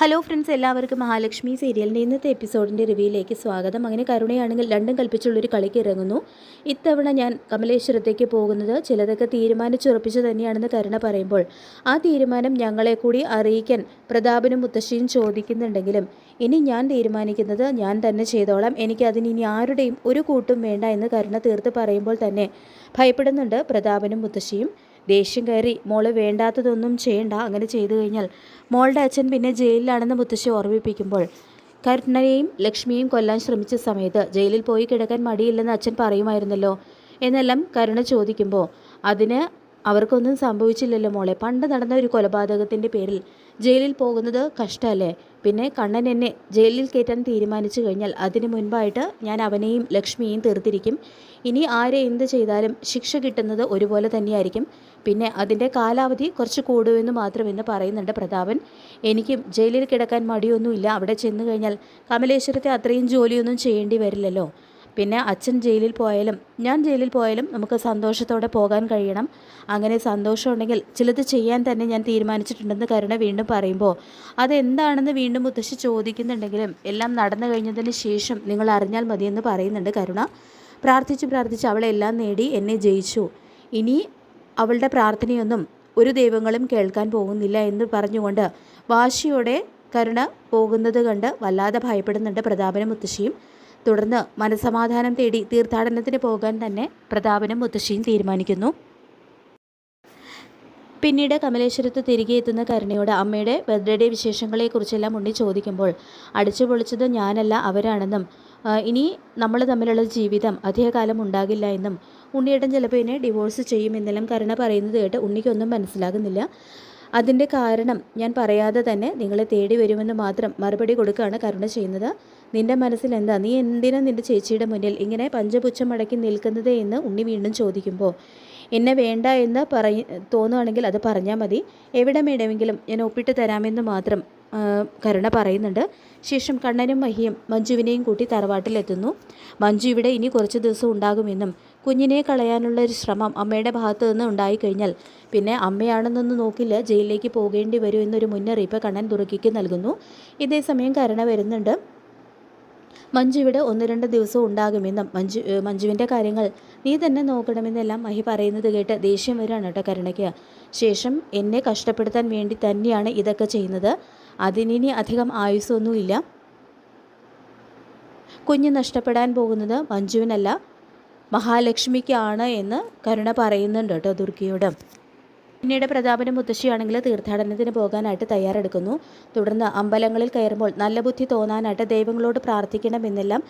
Hello friends, എല്ലാവർക്കും മഹാലക്ഷ്മി സീരിയലിൻ്റെ ഇന്നത്തെ എപ്പിസോഡിൻ്റെ റിവ്യൂയിലേക്ക് സ്വാഗതം. അങ്ങനെ കരുണയാണെങ്കിൽ രണ്ടും കൽപ്പിച്ചുള്ളൊരു കളിക്ക് ഇറങ്ങുന്നു. ഇത്തവണ ഞാൻ കമലേശ്വരത്തേക്ക് പോകുന്നത് ചിലതൊക്കെ തീരുമാനിച്ചുറപ്പിച്ച് തന്നെയാണെന്ന് കരുണ പറയുമ്പോൾ ആ തീരുമാനം ഞങ്ങളെ കൂടി അറിയിക്കാൻ പ്രതാപനും മുത്തശ്ശിയും ചോദിക്കുന്നുണ്ടെങ്കിലും ഇനി ഞാൻ തീരുമാനിക്കുന്നത് ഞാൻ തന്നെ ചെയ്തോളാം, എനിക്കതിന് ഇനി ആരുടെയും ഒരു കൂട്ടും വേണ്ട എന്ന് കരുണ തീർത്ത് പറയുമ്പോൾ തന്നെ ഭയപ്പെടുന്നുണ്ട് പ്രതാപനും മുത്തശ്ശിയും. ദേഷ്യം കയറി മോള് വേണ്ടാത്തതൊന്നും ചെയ്യണ്ട, അങ്ങനെ ചെയ്തു കഴിഞ്ഞാൽ മോളുടെ അച്ഛൻ പിന്നെ ജയിലിലാണെന്ന് മുത്തശ്ശി ഓർമ്മിപ്പിക്കുമ്പോൾ കരുണയെയും ലക്ഷ്മിയെയും കൊല്ലാൻ ശ്രമിച്ച സമയത്ത് ജയിലിൽ പോയി കിടക്കാൻ മടിയില്ലെന്ന് അച്ഛൻ പറയുമായിരുന്നല്ലോ എന്നെല്ലാം കരുണ ചോദിക്കുമ്പോൾ അതിന് അവർക്കൊന്നും സംഭവിച്ചില്ലല്ലോ മോളെ, പണ്ട് നടന്ന ഒരു കൊലപാതകത്തിൻ്റെ പേരിൽ ജയിലിൽ പോകുന്നത് കഷ്ടമല്ലേ? പിന്നെ കണ്ണൻ എന്നെ ജയിലിൽ കയറ്റാൻ തീരുമാനിച്ചു കഴിഞ്ഞാൽ അതിന് മുൻപായിട്ട് ഞാൻ അവനെയും ലക്ഷ്മിയെയും തീർത്തിരിക്കും. ഇനി ആരെ എന്ത് ചെയ്താലും ശിക്ഷ കിട്ടുന്നത് ഒരുപോലെ തന്നെയായിരിക്കും. പിന്നെ അതിൻ്റെ കാലാവധി കുറച്ച് കൂടുമെന്ന് മാത്രമെന്ന് പറയുന്നുണ്ട് പ്രതാപൻ. എനിക്കും ജയിലിൽ കിടക്കാൻ മടിയൊന്നുമില്ല, അവിടെ ചെന്ന് കഴിഞ്ഞാൽ കമലേശ്വരത്തെ അത്രയും ജോലിയൊന്നും ചെയ്യേണ്ടി വരില്ലല്ലോ. പിന്നെ അച്ഛൻ ജയിലിൽ പോയാലും ഞാൻ ജയിലിൽ പോയാലും നമുക്ക് സന്തോഷത്തോടെ പോകാൻ കഴിയണം. അങ്ങനെ സന്തോഷമുണ്ടെങ്കിൽ ചിലത് ചെയ്യാൻ തന്നെ ഞാൻ തീരുമാനിച്ചിട്ടുണ്ടെന്ന് കരുണ വീണ്ടും പറയുമ്പോൾ അതെന്താണെന്ന് വീണ്ടും മുത്തശ്ശി ചോദിക്കുന്നുണ്ടെങ്കിലും എല്ലാം നടന്നു കഴിഞ്ഞതിന് ശേഷം നിങ്ങൾ അറിഞ്ഞാൽ മതിയെന്ന് പറയുന്നുണ്ട് കരുണ. പ്രാർത്ഥിച്ച് അവളെല്ലാം നേടി എന്നെ ജയിച്ചു, ഇനി അവളുടെ പ്രാർത്ഥനയൊന്നും ഒരു ദൈവങ്ങളും കേൾക്കാൻ പോകുന്നില്ല എന്ന് പറഞ്ഞുകൊണ്ട് വാശിയോടെ കരുണ പോകുന്നത് കണ്ട് വല്ലാതെ ഭയപ്പെടുന്നുണ്ട് പ്രതാപനും മുത്തശ്ശിയും. തുടർന്ന് മനസ്സമാധാനം തേടി തീർത്ഥാടനത്തിന് പോകാൻ തന്നെ പ്രതാപനും മുത്തശ്ശിയും തീരുമാനിക്കുന്നു. പിന്നീട് കമലേശ്വരത്ത് തിരികെ എത്തുന്ന കരുണയോട് അമ്മയുടെ ബർത്ത്ഡേ വിശേഷങ്ങളെക്കുറിച്ചെല്ലാം ഉണ്ണി ചോദിക്കുമ്പോൾ അടിച്ചു പൊളിച്ചത് ഞാനല്ല അവരാണെന്നും ഇനി നമ്മൾ തമ്മിലുള്ള ജീവിതം അധികകാലം ഉണ്ടാകില്ല എന്നും ഉണ്ണിയേട്ടൻ ചിലപ്പോൾ എന്നെ ഡിവോഴ്സ് ചെയ്യുമെന്നെല്ലാം കരുണ പറയുന്നത് കേട്ട് ഉണ്ണിക്കൊന്നും മനസ്സിലാകുന്നില്ല. അതിൻ്റെ കാരണം ഞാൻ പറയാതെ തന്നെ നിങ്ങളെ തേടി വരുമെന്ന് മാത്രം മറുപടി കൊടുക്കുകയാണ് കരുണ ചെയ്യുന്നത്. നിൻ്റെ മനസ്സിൽ എന്താ, നീ എന്തിനാ നിൻ്റെ ചേച്ചിയുടെ മുന്നിൽ ഇങ്ങനെ പഞ്ചപുച്ഛം മടക്കി നിൽക്കുന്നത് എന്ന് ഉണ്ണി വീണ്ടും ചോദിക്കുമ്പോൾ എന്നെ വേണ്ട എന്ന് തോന്നുകയാണെങ്കിൽ അത് പറഞ്ഞാൽ മതി, എവിടെ വേണമെങ്കിലും ഞാൻ ഒപ്പിട്ട് തരാമെന്ന് മാത്രം കരുണ പറയുന്നുണ്ട്. ശേഷം കണ്ണനും മഹിയും മഞ്ജുവിനെയും കൂട്ടി തറവാട്ടിലെത്തുന്നു. മഞ്ജു ഇവിടെ ഇനി കുറച്ച് ദിവസം ഉണ്ടാകുമെന്നും കുഞ്ഞിനെ കളയാനുള്ള ഒരു ശ്രമം അമ്മയുടെ ഭാഗത്തു നിന്ന് ഉണ്ടായിക്കഴിഞ്ഞാൽ പിന്നെ അമ്മയാണെന്നൊന്നും നോക്കില്ല, ജയിലിലേക്ക് പോകേണ്ടി വരും എന്നൊരു മുന്നറിയിപ്പ് കണ്ണൻ ദുർഗയ്ക്ക് നൽകുന്നു. ഇതേസമയം കരുണ വരുന്നുണ്ട്. മഞ്ജു ഇവിടെ 1-2 ദിവസം ഉണ്ടാകുമെന്നും മഞ്ജുവിൻ്റെ കാര്യങ്ങൾ നീ തന്നെ നോക്കണമെന്നെല്ലാം മഹി പറയുന്നത് കേട്ട് ദേഷ്യം വരികയാണ് കേട്ടോ കരുണയ്ക്ക്. ശേഷം എന്നെ കഷ്ടപ്പെടുത്താൻ വേണ്ടി തന്നെയാണ് ഇതൊക്കെ ചെയ്യുന്നത്, അതിനി അധികം ആയുസ്സൊന്നുമില്ല. കുഞ്ഞ് നഷ്ടപ്പെടാൻ പോകുന്നത് മഞ്ജുവിനല്ല മഹാലക്ഷ്മിക്കാണ് എന്ന് കരുണ പറയുന്നുണ്ട് കേട്ടോ ദുർഗയോട്. പിന്നീട് പ്രതാപനും മുത്തശ്ശിയാണെങ്കിൽ തീർത്ഥാടനത്തിന് പോകാനായിട്ട് തയ്യാറെടുക്കുന്നു. തുടർന്ന് അമ്പലങ്ങളിൽ കയറുമ്പോൾ നല്ല ബുദ്ധി തോന്നാനായിട്ട് ദൈവങ്ങളോട് പ്രാർത്ഥിക്കണമെന്നെല്ലാം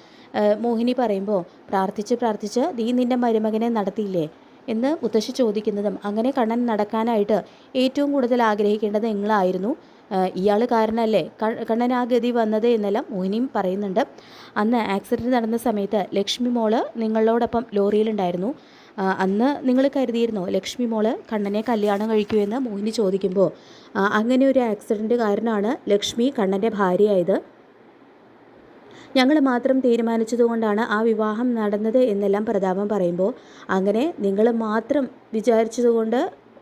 മോഹിനി പറയുമ്പോൾ പ്രാർത്ഥിച്ച് നീ നിൻ്റെ മരുമകനെ നടത്തിയില്ലേ എന്ന് മുത്തശ്ശി ചോദിക്കുന്നതും അങ്ങനെ കണ്ണൻ നടക്കാനായിട്ട് ഏറ്റവും കൂടുതൽ ആഗ്രഹിക്കേണ്ടത് നിങ്ങളായിരുന്നു, ഇയാൾ കാരണമല്ലേ കണ്ണൻ ആ ഗതി വന്നത് എന്നെല്ലാം മോഹിനിയും പറയുന്നുണ്ട്. അന്ന് ആക്സിഡൻറ്റ് നടന്ന സമയത്ത് ലക്ഷ്മി മോള് നിങ്ങളോടൊപ്പം ലോറിയിലുണ്ടായിരുന്നു, അന്ന് നിങ്ങൾ കരുതിയിരുന്നോ ലക്ഷ്മി മോള് കണ്ണനെ കല്യാണം കഴിക്കുമെന്ന് മോഹിനി ചോദിക്കുമ്പോൾ അങ്ങനെ ഒരു ആക്സിഡൻറ്റ് കാരണമാണ് ലക്ഷ്മി കണ്ണൻ്റെ ഭാര്യയായത്, ഞങ്ങൾ മാത്രം തീരുമാനിച്ചതുകൊണ്ടാണ് ആ വിവാഹം നടന്നത് എന്നെല്ലാം പ്രതാപം പറയുമ്പോൾ അങ്ങനെ നിങ്ങൾ മാത്രം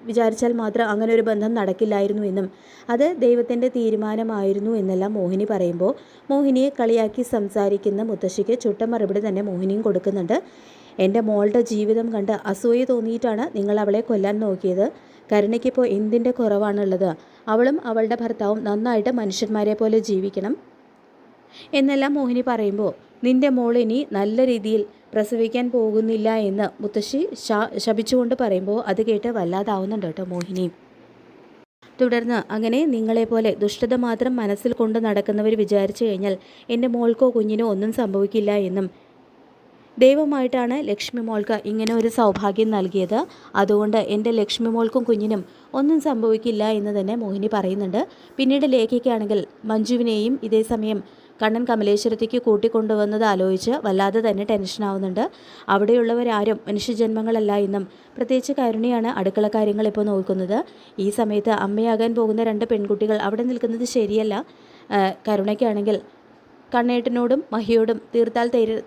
വിചാരിച്ചാൽ മാത്രം അങ്ങനെ ഒരു ബന്ധം നടക്കില്ലായിരുന്നു എന്നും അത് ദൈവത്തിൻ്റെ തീരുമാനമായിരുന്നു എന്നെല്ലാം മോഹിനി പറയുമ്പോൾ മോഹിനിയെ കളിയാക്കി സംസാരിക്കുന്ന മുത്തശ്ശിക്ക് ചുട്ട മറുപടി തന്നെ മോഹിനിയും കൊടുക്കുന്നുണ്ട്. എൻ്റെ മോളുടെ ജീവിതം കണ്ട് അസൂയ തോന്നിയിട്ടാണ് നിങ്ങൾ അവളെ കൊല്ലാൻ നോക്കിയത്, കരുണയ്ക്കിപ്പോൾ എന്തിൻ്റെ കുറവാണുള്ളത്, അവളും അവളുടെ ഭർത്താവും നന്നായിട്ട് മനുഷ്യന്മാരെ പോലെ ജീവിക്കണം എന്നെല്ലാം മോഹിനി പറയുമ്പോൾ നിൻ്റെ മോൾ ഇനി നല്ല രീതിയിൽ പ്രസവിക്കാൻ പോകുന്നില്ല എന്ന് മുത്തശ്ശി ശപിച്ചുകൊണ്ട് പറയുമ്പോൾ അത് കേട്ട് വല്ലാതാവുന്നുണ്ട് കേട്ടോ മോഹിനി. തുടർന്ന് അങ്ങനെ നിങ്ങളെപ്പോലെ ദുഷ്ടത മാത്രം മനസ്സിൽ കൊണ്ട് നടക്കുന്നവർ വിചാരിച്ചു കഴിഞ്ഞാൽ എൻ്റെ മോൾക്കോ കുഞ്ഞിനോ ഒന്നും സംഭവിക്കില്ല എന്നും ദൈവമായിട്ടാണ് ലക്ഷ്മി മോൾക്ക് ഇങ്ങനെ ഒരു സൗഭാഗ്യം നൽകിയത്, അതുകൊണ്ട് എൻ്റെ ലക്ഷ്മി മോൾക്കും കുഞ്ഞിനും ഒന്നും സംഭവിക്കില്ല എന്ന് തന്നെ മോഹിനി പറയുന്നുണ്ട്. പിന്നീട് ലേഖയ്ക്കാണെങ്കിൽ മഞ്ജുവിനെയും ഇതേ സമയം കണ്ണൻ കമലേശ്വരത്തേക്ക് കൂട്ടിക്കൊണ്ടുവന്നത് ആലോചിച്ച് വല്ലാതെ തന്നെ ടെൻഷനാവുന്നുണ്ട്. അവിടെയുള്ളവരാരും മനുഷ്യജന്മങ്ങളല്ല എന്നും പ്രത്യേകിച്ച് കരുണയാണ് അടുക്കള കാര്യങ്ങൾ ഇപ്പോൾ നോക്കുന്നത്. ഈ സമയത്ത് അമ്മയാകാൻ പോകുന്ന 2 പെൺകുട്ടികൾ അവിടെ നിൽക്കുന്നത് ശരിയല്ല. കരുണയ്ക്കാണെങ്കിൽ കണ്ണേട്ടനോടും മഹിയോടും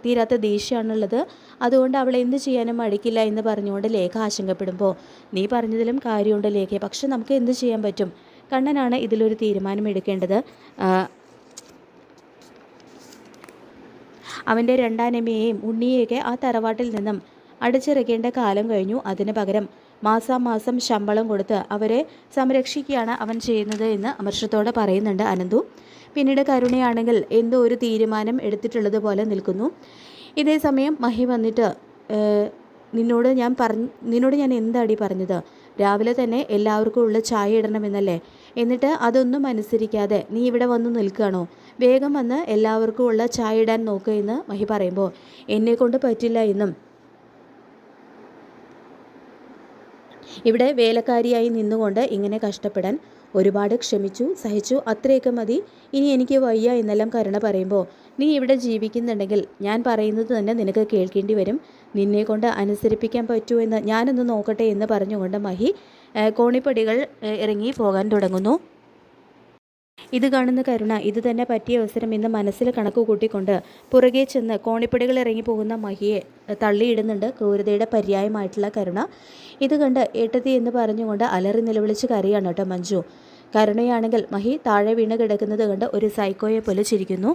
തീരാത്ത ദേഷ്യമാണുള്ളത്, അതുകൊണ്ട് അവൾ എന്ത് ചെയ്യാനും മടിക്കില്ല എന്ന് പറഞ്ഞുകൊണ്ട് ലേഖ ആശങ്കപ്പെടുമ്പോൾ നീ പറഞ്ഞതിലും കാര്യമുണ്ട് ലേഖയെ, പക്ഷെ നമുക്ക് എന്ത് ചെയ്യാൻ പറ്റും, കണ്ണനാണ് ഇതിലൊരു തീരുമാനമെടുക്കേണ്ടത്. അവൻ്റെ രണ്ടാനമ്മയെയും ഉണ്ണിയെയൊക്കെ ആ തറവാട്ടിൽ നിന്നും അടിച്ചിറക്കേണ്ട കാലം കഴിഞ്ഞു. അതിന് പകരം മാസാമാസം ശമ്പളം കൊടുത്ത് അവരെ സംരക്ഷിക്കുകയാണ് അവൻ ചെയ്യുന്നത് എന്ന് അമർഷത്തോടെ പറയുന്നുണ്ട് അനന്തു. പിന്നീട് കരുണയാണെങ്കിൽ എന്തോ ഒരു തീരുമാനം എടുത്തിട്ടുള്ളത് പോലെ നിൽക്കുന്നു. ഇതേ സമയം മഹി വന്നിട്ട് നിന്നോട് ഞാൻ എന്താടി പറഞ്ഞത്? രാവിലെ തന്നെ എല്ലാവർക്കും ഉള്ള ചായ ഇടണമെന്നല്ലേ? എന്നിട്ട് അതൊന്നും അനുസരിക്കാതെ നീ ഇവിടെ വന്ന് നിൽക്കുകയാണോ? വേഗം വന്ന് എല്ലാവർക്കും ഉള്ള ചായ ഇടാൻ നോക്കുക എന്ന് മഹി പറയുമ്പോൾ എന്നെക്കൊണ്ട് പറ്റില്ല എന്നും ഇവിടെ വേലക്കാരിയായി നിന്നുകൊണ്ട് ഇങ്ങനെ കഷ്ടപ്പെടാൻ ഒരുപാട് ക്ഷമിച്ചു, സഹിച്ചു, അത്രയൊക്കെ മതി, ഇനി എനിക്ക് വയ്യ എന്നെല്ലാം കരുണ പറയുമ്പോൾ നീ ഇവിടെ ജീവിക്കുന്നുണ്ടെങ്കിൽ ഞാൻ പറയുന്നത് തന്നെ നിനക്ക് കേൾക്കേണ്ടി വരും. നിന്നെക്കൊണ്ട് അനുസരിപ്പിക്കാൻ പറ്റുമോ എന്ന് ഞാനൊന്ന് നോക്കട്ടെ എന്ന് പറഞ്ഞുകൊണ്ട് മഹി കോണിപ്പടികൾ ഇറങ്ങി പോകാൻ തുടങ്ങുന്നു. ഇത് കാണുന്ന കരുണ ഇത് തന്നെ പറ്റിയ അവസരം എന്ന് മനസ്സിൽ കണക്ക് കൂട്ടിക്കൊണ്ട് പുറകെ ചെന്ന് കോണിപ്പടികൾ ഇറങ്ങി പോകുന്ന മഹിയെ തള്ളിയിടുന്നുണ്ട് ക്രൂരതയുടെ പര്യായമായിട്ടുള്ള കരുണ. ഇത് കണ്ട് ഏട്ടത്തി എന്ന് പറഞ്ഞുകൊണ്ട് അലറി നിലവിളിച്ച് കരയാണ് കേട്ടോ മഞ്ജു. കരുണയാണെങ്കിൽ മഹി താഴെ വീണ് കിടക്കുന്നത് കണ്ട് ഒരു സൈക്കോയെ പോലെ ചിരിക്കുന്നു.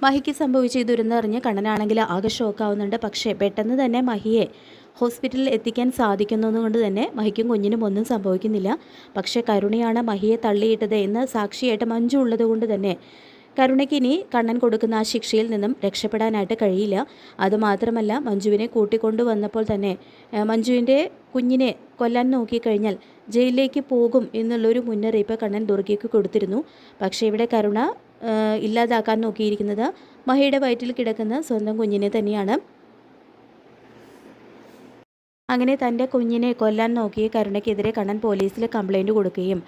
മഹിക്ക് സംഭവിച്ച ഈ ദുരന്തം അറിഞ്ഞ് കണ്ണനാണെങ്കിൽ ആകെ ഷോക്കാവുന്നുണ്ട്. പക്ഷേ പെട്ടെന്ന് തന്നെ മഹിയെ ഹോസ്പിറ്റലിൽ എത്തിക്കാൻ സാധിക്കുന്നതുകൊണ്ട് തന്നെ മഹിക്കും കുഞ്ഞിനും ഒന്നും സംഭവിക്കുന്നില്ല. പക്ഷേ കരുണയാണ് മഹിയെ തള്ളിയിട്ടത് എന്ന് സാക്ഷിയായിട്ട് മഞ്ജു ഉള്ളത് കൊണ്ട് തന്നെ കരുണയ്ക്ക് ഇനി കണ്ണൻ കൊടുക്കുന്ന ആ ശിക്ഷയിൽ നിന്നും രക്ഷപ്പെടാനായിട്ട് കഴിയില്ല. അതുമാത്രമല്ല മഞ്ജുവിനെ കൂട്ടിക്കൊണ്ടു വന്നപ്പോൾ തന്നെ മഞ്ജുവിൻ്റെ കുഞ്ഞിനെ കൊല്ലാൻ നോക്കിക്കഴിഞ്ഞാൽ ജയിലിലേക്ക് പോകും എന്നുള്ളൊരു മുന്നറിയിപ്പ് കണ്ണൻ ദുർഗയ്ക്ക് കൊടുത്തിരുന്നു. പക്ഷേ ഇവിടെ കരുണ ഇല്ലാതാക്കാൻ നോക്കിയിരിക്കുന്നത് മഹിയുടെ വയറ്റിൽ കിടക്കുന്ന സ്വന്തം കുഞ്ഞിനെ തന്നെയാണ്. അങ്ങനെ തൻ്റെ കുഞ്ഞിനെ കൊല്ലാൻ നോക്കിയ കരുണയ്ക്കെതിരെ കണ്ണൻ പോലീസിൽ കംപ്ലൈൻറ്റ് കൊടുക്കുകയും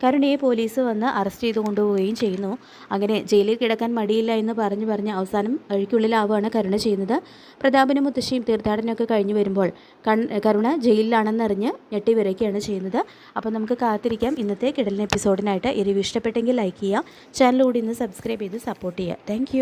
കരുണയെ പോലീസ് വന്ന് അറസ്റ്റ് ചെയ്ത് കൊണ്ടുപോവുകയും ചെയ്യുന്നു. അങ്ങനെ ജയിലിൽ കിടക്കാൻ മടിയില്ല എന്ന് പറഞ്ഞ് അവസാനം വഴിക്കുള്ളിലാവുകയാണ് കരുണ ചെയ്യുന്നത്. പ്രതാപനും മുത്തശ്ശിയും തീർത്ഥാടനമൊക്കെ കഴിഞ്ഞ് വരുമ്പോൾ കരുണ ജയിലിലാണെന്നറിഞ്ഞ് ഞെട്ടി വിറയ്ക്കുകയാണ് ചെയ്യുന്നത്. അപ്പോൾ നമുക്ക് കാത്തിരിക്കാം ഇന്നത്തെ കിടലിന് എപ്പിസോഡിനായിട്ട്. ഈ റിവ്യൂ ഇഷ്ടപ്പെട്ടെങ്കിൽ ലൈക്ക് ചെയ്യുക, ചാനൽ കൂടി ഇന്ന് സബ്സ്ക്രൈബ് ചെയ്ത് സപ്പോർട്ട് ചെയ്യുക. താങ്ക്